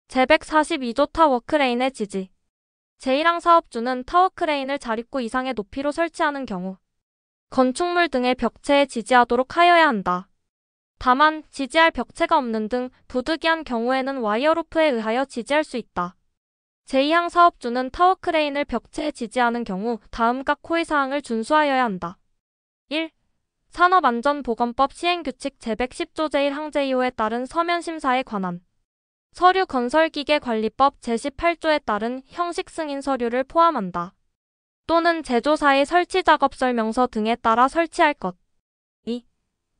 제142조 타워 크레인의 지지. 제1항 사업주는 타워 크레인을 자립구 이상의 높이로 설치하는 경우 건축물 등의 벽체에 지지하도록 하여야 한다. 다만 지지할 벽체가 없는 등 부득이한 경우에는 와이어로프에 의하여 지지할 수 있다. 제2항 사업주는 타워 크레인을 벽체에 지지하는 경우 다음과 호의사항을 준수하여야 한다. 1. 산업안전보건법 시행규칙 제110조 제1항 제2호에 따른 서면심사에 관한 서류건설기계관리법 제18조에 따른 형식승인 서류를 포함한다. 또는 제조사의 설치작업설명서 등에 따라 설치할 것. 2.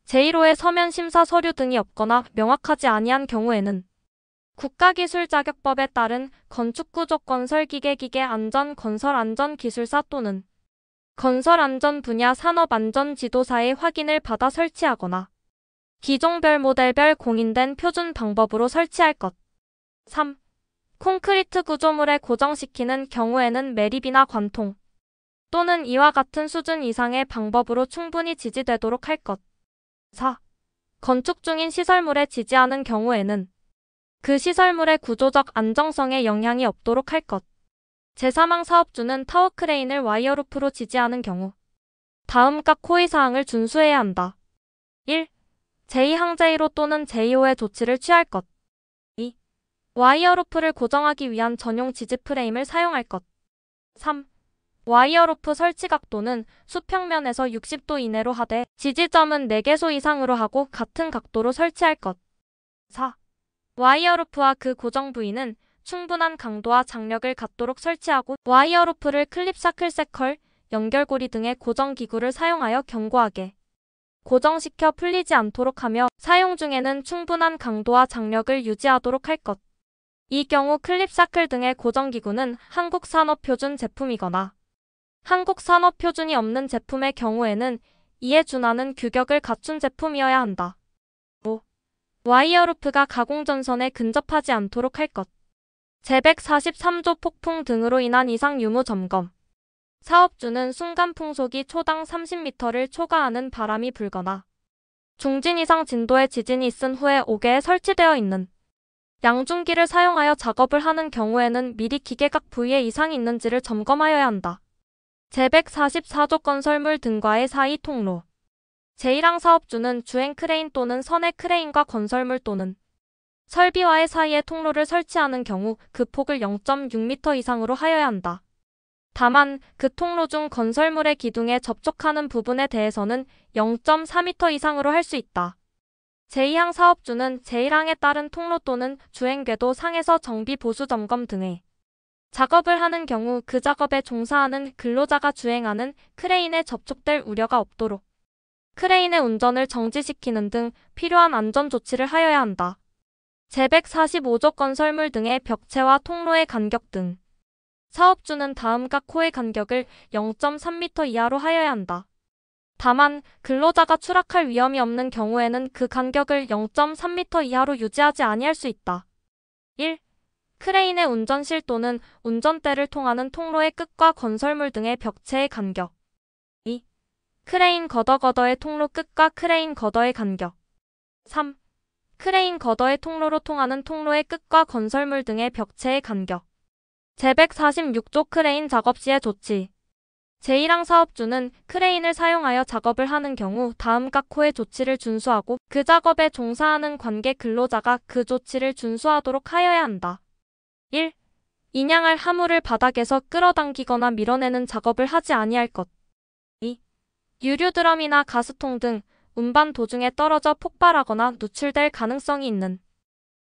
제1호의 서면심사 서류 등이 없거나 명확하지 아니한 경우에는 국가기술자격법에 따른 건축구조건설기계기계안전건설안전기술사 또는 건설안전 분야 산업안전지도사의 확인을 받아 설치하거나 기종별 모델별 공인된 표준 방법으로 설치할 것. 3. 콘크리트 구조물에 고정시키는 경우에는 매립이나 관통 또는 이와 같은 수준 이상의 방법으로 충분히 지지되도록 할 것. 4. 건축 중인 시설물에 지지하는 경우에는 그 시설물의 구조적 안정성에 영향이 없도록 할 것. 제3항 사업주는 타워 크레인을 와이어루프로 지지하는 경우 다음과 호의사항을 준수해야 한다. 1. 제2항 제1호 또는 제2호의 조치를 취할 것. 2. 와이어루프를 고정하기 위한 전용 지지 프레임을 사용할 것. 3. 와이어루프 설치 각도는 수평면에서 60도 이내로 하되 지지점은 4개소 이상으로 하고 같은 각도로 설치할 것. 4. 와이어루프와 그 고정 부위는 충분한 강도와 장력을 갖도록 설치하고 와이어루프를 클립 사클세컬, 연결고리 등의 고정기구를 사용하여 견고하게 고정시켜 풀리지 않도록 하며 사용 중에는 충분한 강도와 장력을 유지하도록 할 것. 이 경우 클립 사클 등의 고정기구는 한국산업표준 제품이거나 한국산업표준이 없는 제품의 경우에는 이에 준하는 규격을 갖춘 제품이어야 한다. 5. 와이어루프가 가공전선에 근접하지 않도록 할 것. 제143조 폭풍 등으로 인한 이상 유무 점검. 사업주는 순간 풍속이 초당 30m를 초과하는 바람이 불거나 중진 이상 진도의 지진이 있은 후에 5개에 설치되어 있는 양중기를 사용하여 작업을 하는 경우에는 미리 기계각 부위에 이상이 있는지를 점검하여야 한다. 제144조 건설물 등과의 사이 통로. 제1항 사업주는 주행 크레인 또는 선의 크레인과 건설물 또는 설비와의 사이에 통로를 설치하는 경우 그 폭을 0.6m 이상으로 하여야 한다. 다만 그 통로 중 건설물의 기둥에 접촉하는 부분에 대해서는 0.4m 이상으로 할 수 있다. 제2항 사업주는 제1항에 따른 통로 또는 주행궤도 상에서 정비 보수 점검 등의 작업을 하는 경우 그 작업에 종사하는 근로자가 주행하는 크레인에 접촉될 우려가 없도록 크레인의 운전을 정지시키는 등 필요한 안전 조치를 하여야 한다. 제145조 건설물 등의 벽체와 통로의 간격 등. 사업주는 다음과 호의 간격을 0.3m 이하로 하여야 한다. 다만 근로자가 추락할 위험이 없는 경우에는 그 간격을 0.3m 이하로 유지하지 아니할 수 있다. 1. 크레인의 운전실 또는 운전대를 통하는 통로의 끝과 건설물 등의 벽체의 간격. 2. 크레인 걷어의 통로 끝과 크레인 걷어의 간격. 3. 크레인 걷어의 통로로 통하는 통로의 끝과 건설물 등의 벽체의 간격. 제146조 크레인 작업 시의 조치. 제1항 사업주는 크레인을 사용하여 작업을 하는 경우 다음과 호의 조치를 준수하고 그 작업에 종사하는 관계 근로자가 그 조치를 준수하도록 하여야 한다. 1. 인양할 화물을 바닥에서 끌어당기거나 밀어내는 작업을 하지 아니할 것. 2. 유류 드럼이나 가스통 등 운반 도중에 떨어져 폭발하거나 누출될 가능성이 있는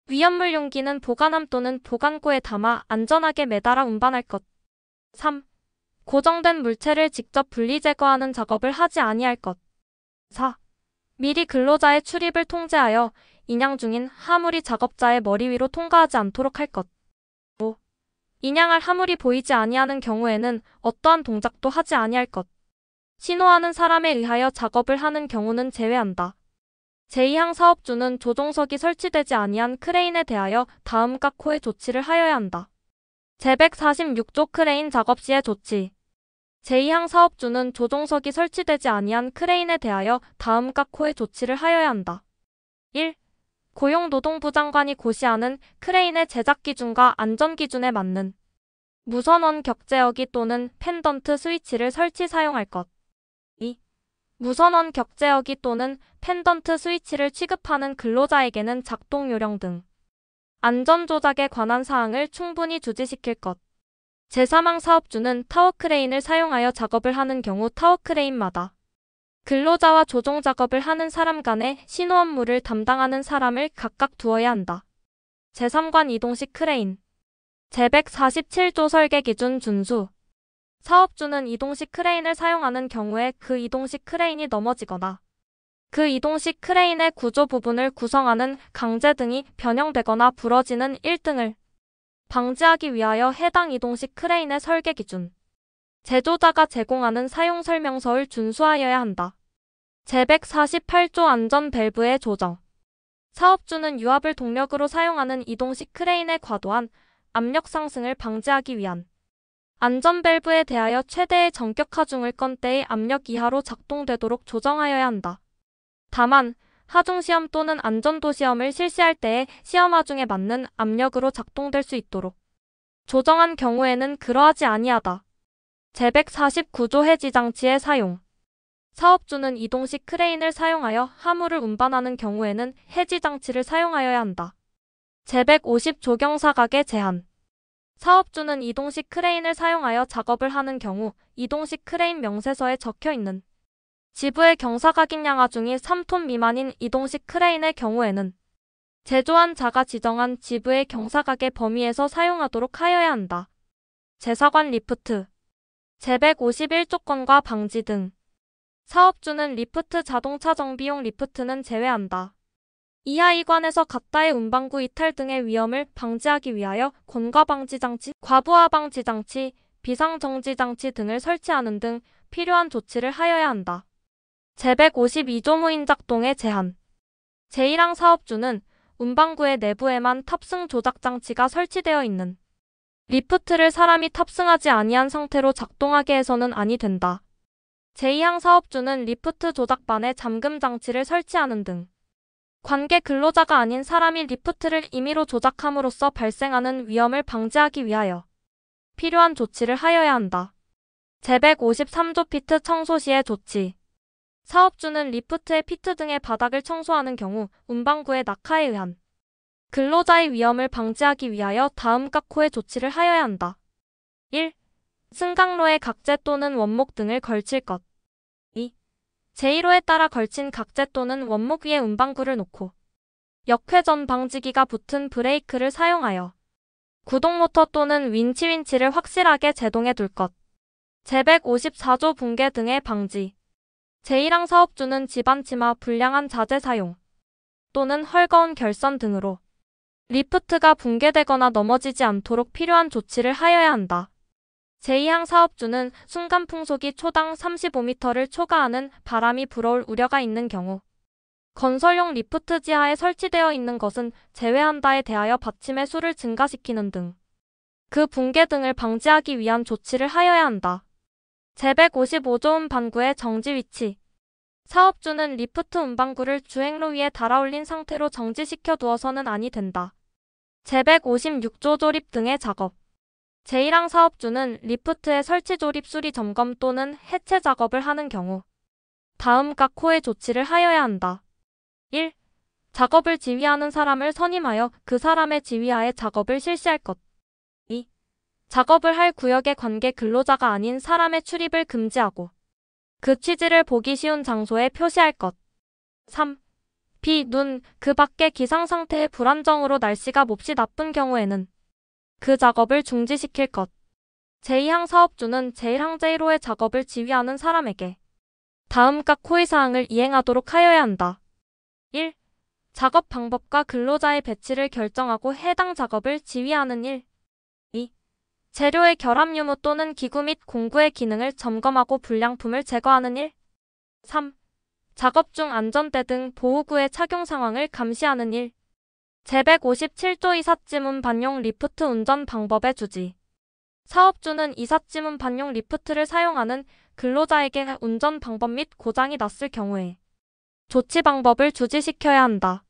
위험물 용기는 보관함 또는 보관고에 담아 안전하게 매달아 운반할 것. 3. 고정된 물체를 직접 분리 제거하는 작업을 하지 아니할 것. 4. 미리 근로자의 출입을 통제하여 인양 중인 화물이 작업자의 머리 위로 통과하지 않도록 할 것. 5. 인양할 화물이 보이지 아니하는 경우에는 어떠한 동작도 하지 아니할 것. 신호하는 사람에 의하여 작업을 하는 경우는 제외한다. 제2항 사업주는 조종석이 설치되지 아니한 크레인에 대하여 다음과 호의 조치를 하여야 한다. 제146조 크레인 작업 시의 조치. 제2항 사업주는 조종석이 설치되지 아니한 크레인에 대하여 다음과 호의 조치를 하여야 한다. 1. 고용노동부 장관이 고시하는 크레인의 제작 기준과 안전 기준에 맞는 무선원 격제어기 또는 펜던트 스위치를 설치 사용할 것. 2. 무선원 격제어기 또는 펜던트 스위치를 취급하는 근로자에게는 작동 요령 등 안전 조작에 관한 사항을 충분히 주지시킬 것. 제3항 사업주는 타워크레인을 사용하여 작업을 하는 경우 타워크레인마다 근로자와 조종 작업을 하는 사람 간의 신호 업무를 담당하는 사람을 각각 두어야 한다. 제3관 이동식 크레인 제147조 설계 기준 준수. 사업주는 이동식 크레인을 사용하는 경우에 그 이동식 크레인이 넘어지거나 그 이동식 크레인의 구조 부분을 구성하는 강제 등이 변형되거나 부러지는 1등을 방지하기 위하여 해당 이동식 크레인의 설계 기준, 제조자가 제공하는 사용 설명서를 준수하여야 한다. 제148조 안전 밸브의 조정. 사업주는 유압을 동력으로 사용하는 이동식 크레인의 과도한 압력 상승을 방지하기 위한 안전 밸브에 대하여 최대의 전격 하중을 건 때의 압력 이하로 작동되도록 조정하여야 한다. 다만 하중시험 또는 안전도 시험을 실시할 때에 시험 하중에 맞는 압력으로 작동될 수 있도록 조정한 경우에는 그러하지 아니하다. 제149조 해지장치의 사용. 사업주는 이동식 크레인을 사용하여 화물을 운반하는 경우에는 해지장치를 사용하여야 한다. 제150조 경사각의 제한. 사업주는 이동식 크레인을 사용하여 작업을 하는 경우 이동식 크레인 명세서에 적혀있는 지부의 경사각인 양하중이 3톤 미만인 이동식 크레인의 경우에는 제조한 자가 지정한 지부의 경사각의 범위에서 사용하도록 하여야 한다. 제4관 리프트 제151조건과 방지 등. 사업주는 리프트 자동차 정비용 리프트는 제외한다. 이하 이 관에서 가따의 운반구 이탈 등의 위험을 방지하기 위하여 곤과 방지 장치, 과부하 방지 장치, 비상 정지 장치 등을 설치하는 등 필요한 조치를 하여야 한다. 제152조 무인 작동의 제한. 제1항 사업주는 운반구의 내부에만 탑승 조작 장치가 설치되어 있는 리프트를 사람이 탑승하지 아니한 상태로 작동하게 해서는 아니 된다. 제2항 사업주는 리프트 조작반에 잠금 장치를 설치하는 등 관계 근로자가 아닌 사람이 리프트를 임의로 조작함으로써 발생하는 위험을 방지하기 위하여 필요한 조치를 하여야 한다. 제153조 피트 청소 시의 조치. 사업주는 리프트의 피트 등의 바닥을 청소하는 경우 운반구의 낙하에 의한 근로자의 위험을 방지하기 위하여 다음 각호의 조치를 하여야 한다. 1. 승강로에 각재 또는 원목 등을 걸칠 것. 2. 제1호에 따라 걸친 각재 또는 원목 위에 운반구를 놓고 역회전 방지기가 붙은 브레이크를 사용하여 구동 모터 또는 윈치를 확실하게 제동해 둘 것. 제154조 붕괴 등의 방지. 제1항 사업주는 집안 치마, 불량한 자재 사용 또는 헐거운 결선 등으로 리프트가 붕괴되거나 넘어지지 않도록 필요한 조치를 하여야 한다. 제2항 사업주는 순간 풍속이 초당 35m를 초과하는 바람이 불어올 우려가 있는 경우 건설용 리프트 지하에 설치되어 있는 것은 제외한다에 대하여 받침의 수를 증가시키는 등 그 붕괴 등을 방지하기 위한 조치를 하여야 한다. 제155조 운반구의 정지 위치. 사업주는 리프트 운반구를 주행로 위에 달아올린 상태로 정지시켜 두어서는 아니 된다. 제156조 조립 등의 작업. 제1항 사업주는 리프트의 설치 조립 수리 점검 또는 해체 작업을 하는 경우 다음 각 호의 조치를 하여야 한다. 1. 작업을 지휘하는 사람을 선임하여 그 사람의 지휘하에 작업을 실시할 것. 2. 작업을 할 구역의 관계 근로자가 아닌 사람의 출입을 금지하고 그 취지를 보기 쉬운 장소에 표시할 것. 3. 비, 눈, 그 밖의 기상 상태의 불안정으로 날씨가 몹시 나쁜 경우에는 그 작업을 중지시킬 것. 제2항 사업주는 제1항 제1호의 작업을 지휘하는 사람에게 다음 각 호의 사항을 이행하도록 하여야 한다. 1. 작업 방법과 근로자의 배치를 결정하고 해당 작업을 지휘하는 일. 2. 재료의 결합 유무 또는 기구 및 공구의 기능을 점검하고 불량품을 제거하는 일. 3. 작업 중 안전대 등 보호구의 착용 상황을 감시하는 일. 제157조 이삿지문 반용 리프트 운전 방법의 주지. 사업주는 이삿지문 반용 리프트를 사용하는 근로자에게 운전 방법 및 고장이 났을 경우에 조치 방법을 주지시켜야 한다.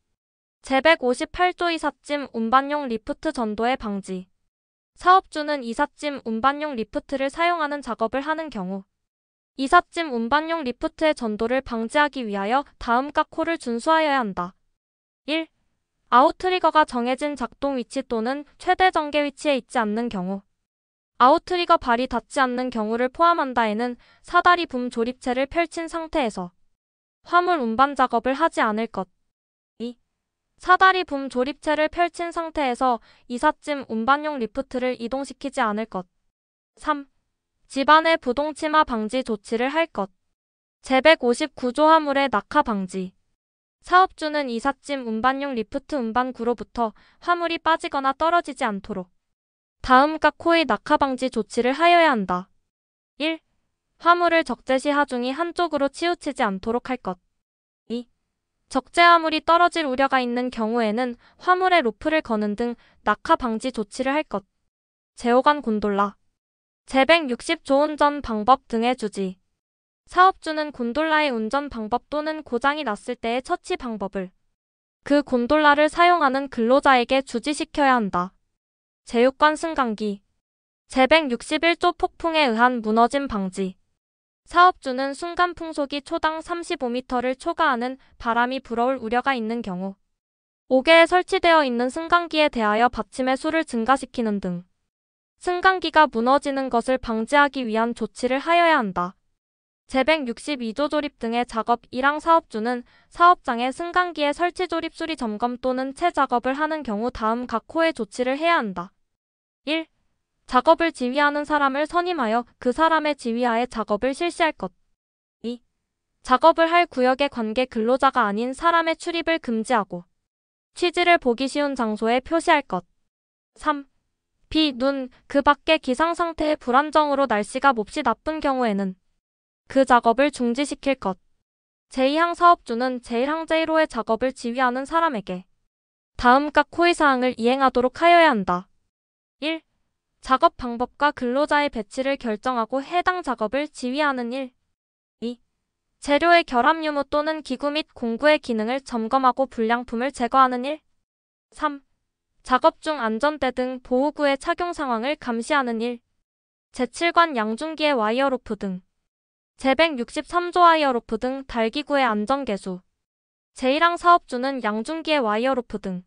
제158조 이삿짐 운반용 리프트 전도의 방지. 사업주는 이삿짐 운반용 리프트를 사용하는 작업을 하는 경우 이삿짐 운반용 리프트의 전도를 방지하기 위하여 다음 각 호를 준수하여야 한다. 1. 아웃트리거가 정해진 작동 위치 또는 최대 전개 위치에 있지 않는 경우 아웃트리거 발이 닿지 않는 경우를 포함한다에는 사다리 붐 조립체를 펼친 상태에서 화물 운반 작업을 하지 않을 것. 2. 사다리 붐 조립체를 펼친 상태에서 이삿짐 운반용 리프트를 이동시키지 않을 것. 3. 집안의 부동침하 방지 조치를 할 것. 제159조 화물의 낙하 방지. 사업주는 이삿짐 운반용 리프트 운반구로부터 화물이 빠지거나 떨어지지 않도록 다음 각 호의 낙하 방지 조치를 하여야 한다. 1. 화물을 적재시 하중이 한쪽으로 치우치지 않도록 할 것. 2. 적재 화물이 떨어질 우려가 있는 경우에는 화물에 로프를 거는 등 낙하 방지 조치를 할 것. 제호관 곤돌라. 제160조 운전 방법 등의 주지. 사업주는 곤돌라의 운전 방법 또는 고장이 났을 때의 처치 방법을 그 곤돌라를 사용하는 근로자에게 주지시켜야 한다. 제육관 승강기. 제161조 폭풍에 의한 무너짐 방지. 사업주는 순간 풍속이 초당 35m를 초과하는 바람이 불어올 우려가 있는 경우 5개에 설치되어 있는 승강기에 대하여 받침의 수를 증가시키는 등 승강기가 무너지는 것을 방지하기 위한 조치를 하여야 한다. 제162조 조립 등의 작업 1항 사업주는 사업장에 승강기의 설치 조립 수리 점검 또는 채작업을 하는 경우 다음 각 호의 조치를 해야 한다. 1. 작업을 지휘하는 사람을 선임하여 그 사람의 지휘하에 작업을 실시할 것. 2. 작업을 할 구역의 관계 근로자가 아닌 사람의 출입을 금지하고 취지를 보기 쉬운 장소에 표시할 것. 3. 비, 눈, 그 밖의 기상 상태의 불안정으로 날씨가 몹시 나쁜 경우에는 그 작업을 중지시킬 것. 제2항 사업주는 제1항 제1호의 작업을 지휘하는 사람에게 다음 각 호의 사항을 이행하도록 하여야 한다. 1. 작업 방법과 근로자의 배치를 결정하고 해당 작업을 지휘하는 일. 2. 재료의 결합 유무 또는 기구 및 공구의 기능을 점검하고 불량품을 제거하는 일. 3. 작업 중 안전대 등 보호구의 착용 상황을 감시하는 일. 제7관 양중기의 와이어 로프 등. 제163조 와이어 로프 등 달기구의 안전 개수. 제1항 사업주는 양중기의 와이어 로프 등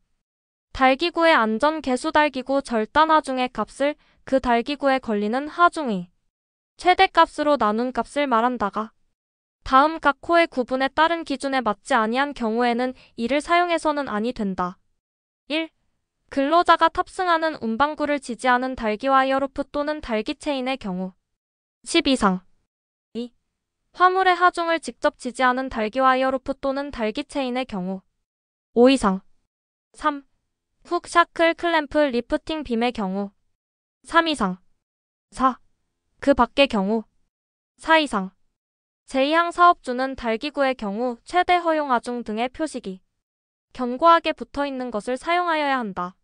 달기구의 안전 개수 달기구 절단 하중의 값을 그 달기구에 걸리는 하중의 최대값으로 나눈 값을 말한다가 다음 각 호의 구분에 따른 기준에 맞지 아니한 경우에는 이를 사용해서는 아니 된다. 1. 근로자가 탑승하는 운반구를 지지하는 달기 와이어 로프 또는 달기 체인의 경우 10 이상. 2. 화물의 하중을 직접 지지하는 달기 와이어 로프 또는 달기 체인의 경우 5 이상. 3. 훅 샤클 클램프 리프팅 빔의 경우 3 이상. 4. 그 밖의 경우 4 이상. 제2항 사업주는 달기구의 경우 최대 허용 하중 등의 표식이 견고하게 붙어있는 것을 사용하여야 한다.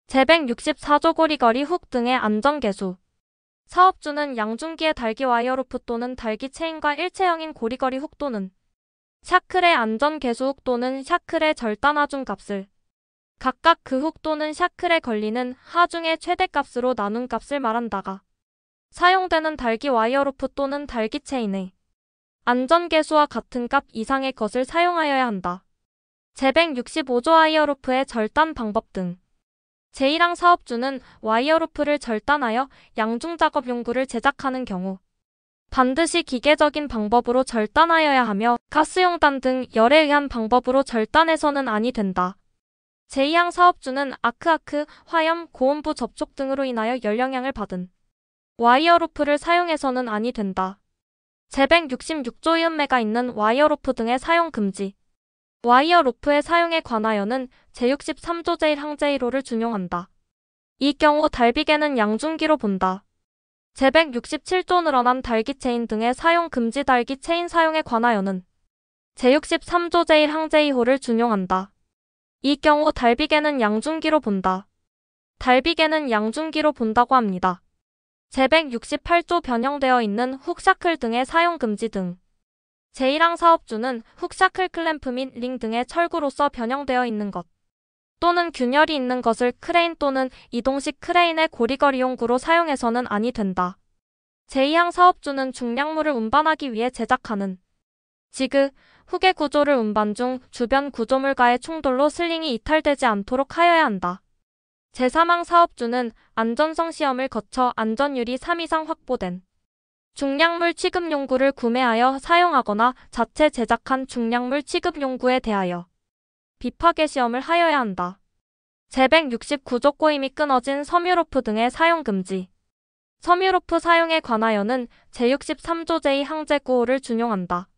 제164조 고리거리 훅 등의 안전 개수. 사업주는 양중기의 달기 와이어 로프 또는 달기 체인과 일체형인 고리거리 훅 또는 샤클의 안전 개수 훅 또는 샤클의 절단 하중 값을 각각 그 훅 또는 샤클에 걸리는 하중의 최대값으로 나눈 값을 말한다가 사용되는 달기 와이어 로프 또는 달기 체인의 안전 개수와 같은 값 이상의 것을 사용하여야 한다. 제165조 와이어 로프의 절단 방법 등. 제1항 사업주는 와이어 로프를 절단하여 양중 작업 용구를 제작하는 경우 반드시 기계적인 방법으로 절단하여야 하며 가스용단 등 열에 의한 방법으로 절단해서는 아니 된다. 제2항 사업주는 아크, 화염, 고온부 접촉 등으로 인하여 열영향을 받은 와이어 로프를 사용해서는 아니 된다. 제166조 이음매가 있는 와이어 로프 등의 사용 금지. 와이어 로프의 사용에 관하여는 제63조 제1항 제1호를 준용한다. 이 경우 달비계는 양중기로 본다. 제167조 늘어난 달기 체인 등의 사용 금지 달기 체인 사용에 관하여는 제63조 제1항 제2호를 준용한다. 이 경우 달비계는 양중기로 본다. 달비계는 양중기로 본다고 합니다. 제168조 변형되어 있는 훅샤클 등의 사용 금지 등. 제1항 사업주는 훅샤클 클램프 및 링 등의 철구로서 변형되어 있는 것. 또는 균열이 있는 것을 크레인 또는 이동식 크레인의 고리거리용구로 사용해서는 아니 된다. 제2항 사업주는 중량물을 운반하기 위해 제작하는 지그, 후계 구조를 운반 중 주변 구조물과의 충돌로 슬링이 이탈되지 않도록 하여야 한다. 제3항 사업주는 안전성 시험을 거쳐 안전율이 3 이상 확보된 중량물 취급용구를 구매하여 사용하거나 자체 제작한 중량물 취급용구에 대하여 비파괴 시험을 하여야 한다. 제169조 꼬임이 끊어진 섬유로프 등의 사용 금지. 섬유로프 사용에 관하여는 제63조 제2항 제9호를 준용한다.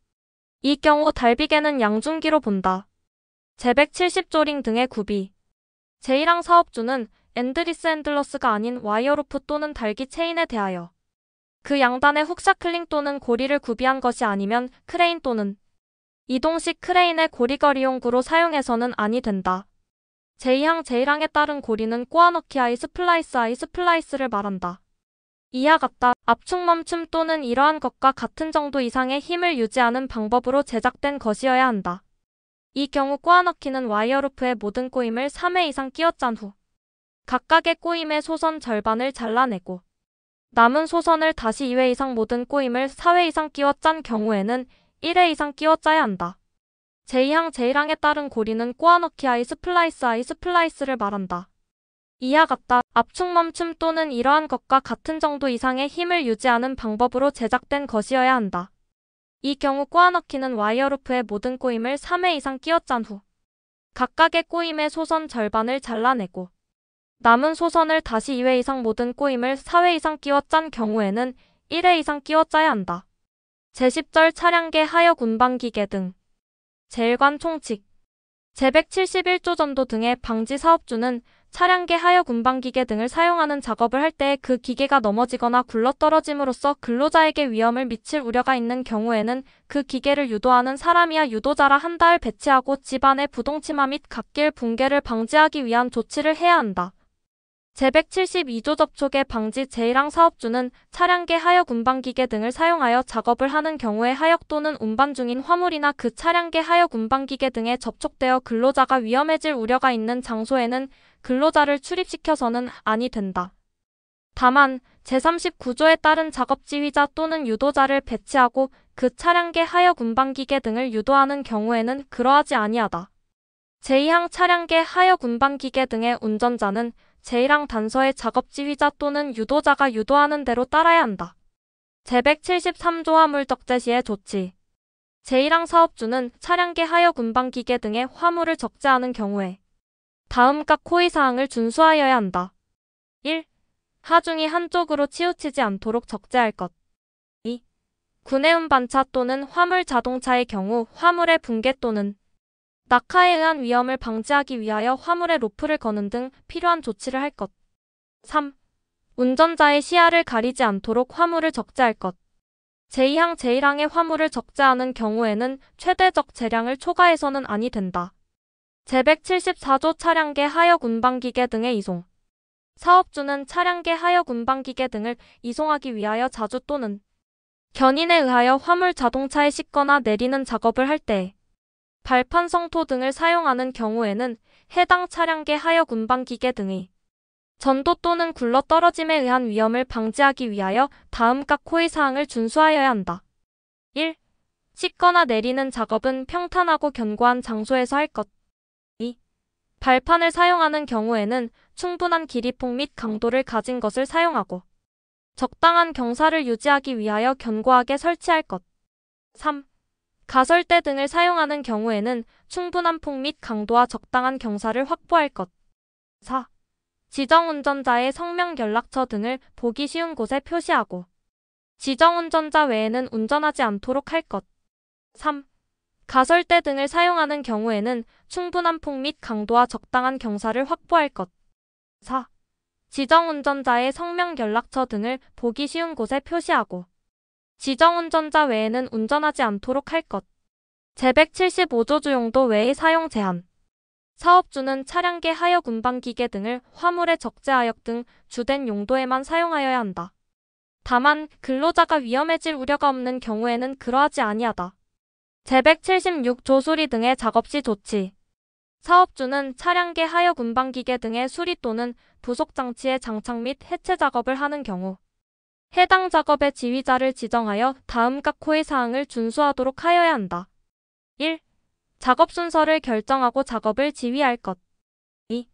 이 경우 달비계는 양중기로 본다. 제170조 링 등의 구비. 제1항 사업주는 엔드리스 핸들러스가 아닌 와이어로프 또는 달기 체인에 대하여 그 양단에 훅샤클링 또는 고리를 구비한 것이 아니면 크레인 또는 이동식 크레인의 고리거리용구로 사용해서는 아니 된다. 제2항 제1항에 따른 고리는 꼬아넣기 아이스플라이스를 말한다. 이와 같다. 압축 멈춤 또는 이러한 것과 같은 정도 이상의 힘을 유지하는 방법으로 제작된 것이어야 한다. 이 경우 꼬아넣기는 와이어로프의 모든 꼬임을 3회 이상 끼워짠 후 각각의 꼬임의 소선 절반을 잘라내고 남은 소선을 다시 2회 이상 모든 꼬임을 4회 이상 끼워짠 경우에는 1회 이상 끼워짜야 한다. 제2항 제1항에 따른 고리는 꼬아넣기 아이스플라이스를 말한다. 이와 같다. 압축 멈춤 또는 이러한 것과 같은 정도 이상의 힘을 유지하는 방법으로 제작된 것이어야 한다. 이 경우 꼬아넣기는 와이어로프의 모든 꼬임을 3회 이상 끼워짠 후 각각의 꼬임의 소선 절반을 잘라내고 남은 소선을 다시 2회 이상 모든 꼬임을 4회 이상 끼워짠 경우에는 1회 이상 끼워짜야 한다. 제10절 차량계 하역 운반기계 등 제일관 총칙 제171조 전도 등의 방지 사업주는 차량계 하역 운반기계 등을 사용하는 작업을 할 때 그 기계가 넘어지거나 굴러떨어짐으로써 근로자에게 위험을 미칠 우려가 있는 경우에는 그 기계를 유도하는 사람이야 유도자라 한 달 배치하고 집안의 부동침하 및 갓길 붕괴를 방지하기 위한 조치를 해야 한다. 제172조 접촉의 방지 제1항 사업주는 차량계 하역 운반기계 등을 사용하여 작업을 하는 경우에 하역 또는 운반 중인 화물이나 그 차량계 하역 운반기계 등에 접촉되어 근로자가 위험해질 우려가 있는 장소에는 근로자를 출입시켜서는 아니 된다. 다만 제39조에 따른 작업지휘자 또는 유도자를 배치하고 그 차량계 하역 운반기계 등을 유도하는 경우에는 그러하지 아니하다. 제2항 차량계 하역 운반기계 등의 운전자는 제1항 단서의 작업지휘자 또는 유도자가 유도하는 대로 따라야 한다. 제173조 화물 적재 시의 조치. 제1항 사업주는 차량계 하역 운반기계 등의 화물을 적재하는 경우에 다음과 호의사항을 준수하여야 한다. 1. 하중이 한쪽으로 치우치지 않도록 적재할 것. 2. 구내운 반차 또는 화물 자동차의 경우 화물의 붕괴 또는 낙하에 의한 위험을 방지하기 위하여 화물에 로프를 거는 등 필요한 조치를 할 것. 3. 운전자의 시야를 가리지 않도록 화물을 적재할 것. 제2항 제1항의 화물을 적재하는 경우에는 최대적 재량을 초과해서는 아니 된다. 제174조 차량계 하역 운반기계 등의 이송. 사업주는 차량계 하역 운반기계 등을 이송하기 위하여 자주 또는 견인에 의하여 화물 자동차에 싣거나 내리는 작업을 할 때 발판 성토 등을 사용하는 경우에는 해당 차량계 하역 운반기계 등의 전도 또는 굴러 떨어짐에 의한 위험을 방지하기 위하여 다음과 호의사항을 준수하여야 한다. 1. 싣거나 내리는 작업은 평탄하고 견고한 장소에서 할 것. 2. 발판을 사용하는 경우에는 충분한 길이폭 및 강도를 가진 것을 사용하고 적당한 경사를 유지하기 위하여 견고하게 설치할 것. 3. 가설대 등을 사용하는 경우에는 충분한 폭 및 강도와 적당한 경사를 확보할 것. 4. 지정운전자의 성명 연락처 등을 보기 쉬운 곳에 표시하고 지정운전자 외에는 운전하지 않도록 할 것. 3. 가설대 등을 사용하는 경우에는 충분한 폭 및 강도와 적당한 경사를 확보할 것. 4. 지정운전자의 성명 연락처 등을 보기 쉬운 곳에 표시하고 지정운전자 외에는 운전하지 않도록 할 것. 제175조 주용도 외의 사용 제한. 사업주는 차량계 하역 운반기계 등을 화물에 적재하역 등 주된 용도에만 사용하여야 한다. 다만 근로자가 위험해질 우려가 없는 경우에는 그러하지 아니하다. 제176조 수리 등의 작업 시 조치. 사업주는 차량계 하역 운반기계 등의 수리 또는 부속 장치의 장착 및 해체 작업을 하는 경우 해당 작업의 지휘자를 지정하여 다음 각 호의 사항을 준수하도록 하여야 한다. 1. 작업 순서를 결정하고 작업을 지휘할 것. 2.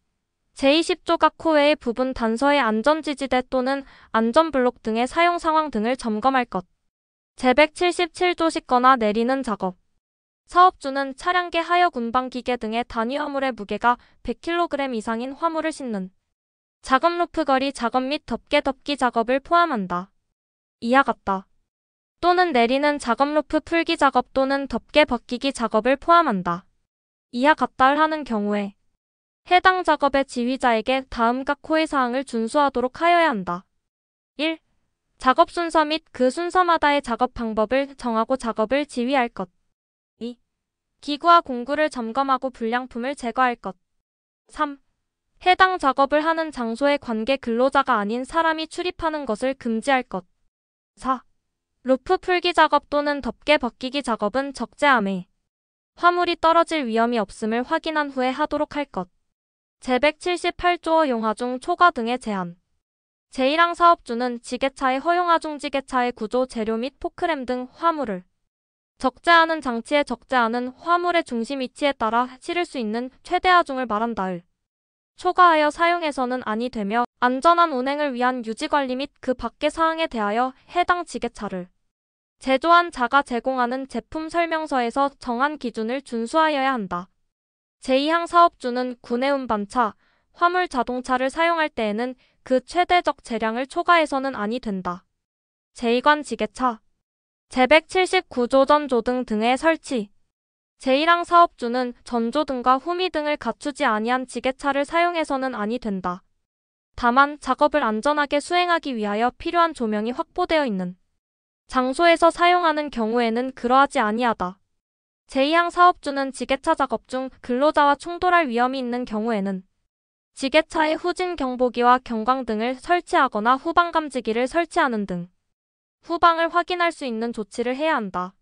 제20조 각 호 외의 부분 단서의 안전지지대 또는 안전블록 등의 사용 상황 등을 점검할 것. 제177조 싣거나 내리는 작업. 사업주는 차량계 하역 운반기계 등의 단위 화물의 무게가 100kg 이상인 화물을 싣는 작업 루프 거리 작업 및 덮개 덮기 작업을 포함한다. 이와 같다. 또는 내리는 작업 루프 풀기 작업 또는 덮개 벗기기 작업을 포함한다. 이와 같다를 하는 경우에 해당 작업의 지휘자에게 다음 각 호의 사항을 준수하도록 하여야 한다. 1. 작업 순서 및 그 순서마다의 작업 방법을 정하고 작업을 지휘할 것. 2. 기구와 공구를 점검하고 불량품을 제거할 것. 3. 해당 작업을 하는 장소의 관계 근로자가 아닌 사람이 출입하는 것을 금지할 것. 4. 루프 풀기 작업 또는 덮개 벗기기 작업은 적재함에 화물이 떨어질 위험이 없음을 확인한 후에 하도록 할 것. 제178조 용하 중 초과 등의 제한. 제1항 사업주는 지게차의 허용하 중 지게차의 구조, 재료 및 포크램 등 화물을 적재하는 장치에 적재하는 화물의 중심 위치에 따라 실을 수 있는 최대 하중을 말한다을 초과하여 사용해서는 아니 되며 안전한 운행을 위한 유지관리 및 그 밖의 사항에 대하여 해당 지게차를 제조한 자가 제공하는 제품 설명서에서 정한 기준을 준수하여야 한다. 제2항 사업주는 구내 운반차, 화물 자동차를 사용할 때에는 그 최대적 재량을 초과해서는 아니 된다. 제2관 지게차 제179조 전조등 등의 설치. 제1항 사업주는 전조등과 후미등을 갖추지 아니한 지게차를 사용해서는 아니 된다. 다만 작업을 안전하게 수행하기 위하여 필요한 조명이 확보되어 있는 장소에서 사용하는 경우에는 그러하지 아니하다. 제2항 사업주는 지게차 작업 중 근로자와 충돌할 위험이 있는 경우에는 지게차에 후진 경보기와 경광등을 설치하거나 후방 감지기를 설치하는 등 후방을 확인할 수 있는 조치를 해야 한다.